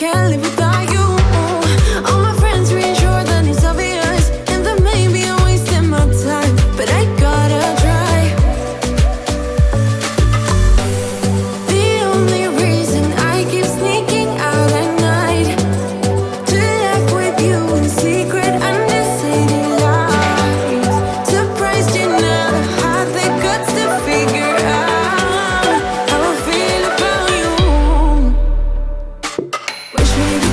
can't live without you. All my friends reassure that it's obvious, and that maybe I'm wasting my time, but I gotta try. The only reason I keep sneaking out at night to laugh with you in secret under city lights. Surprised you never had the guts to figure out how I feel about you. Wish maybe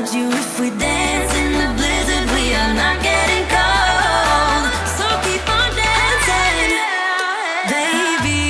without you. If we dance in the blizzard, we are not getting cold. So keep on dancing, baby.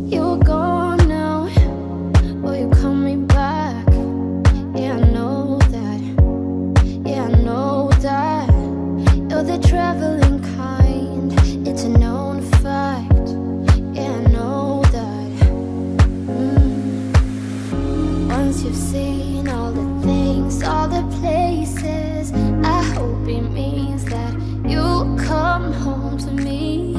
You're gone now, will you coming back? Yeah, I know that. Yeah, I know that. You're the traveling kind, it's a known fact. Yeah, I know that. Once you've seen all the things, all the places, I hope it means that you'll come home to me.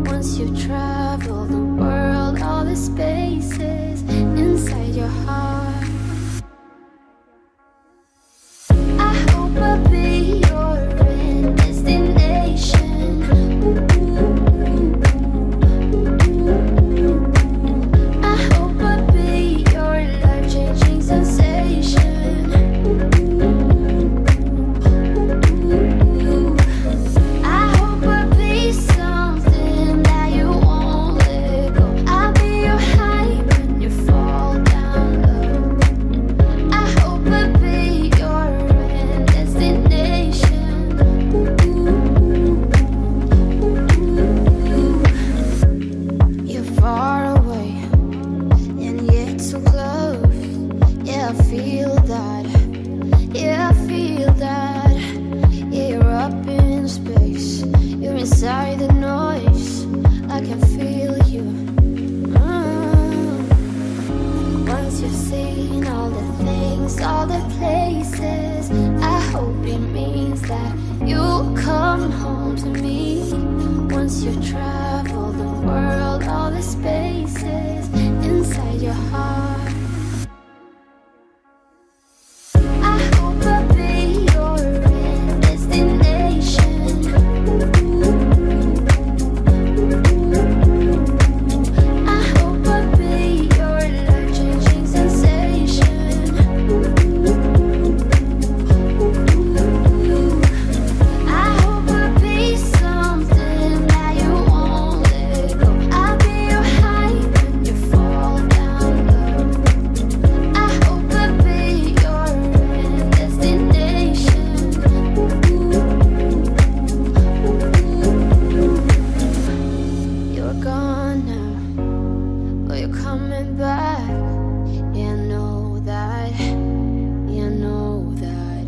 Once you travel the world, all the spaces inside your heart, I hope I'll be your end destination. I hope I'll be your life-changing sensation. I hope I'll be something that you won't let go. I'll be your high when you fall down low. I hope I'll be your end destination. You're far away and yet so close. Yeah, I feel that. Yeah, I feel that. Yeah, you're up in space. You're inside the noise. I can feel you. Once you've seen all the things, all the places, I hope it means that you'll come home to me. Once you travel the world, all the spaces inside your heart, I hope I'll be your end destination. I hope I'll be your life-changing sensation. I hope I'll be something that you won't let go. I'll be your high when you fall down low. I hope I'll be your end destination. You're gone now, but you're coming back. Yeah, I know that. Yeah, I know that.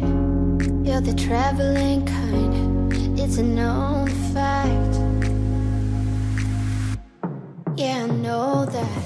You're the traveling kind, it's a known fact. Yeah, I know that.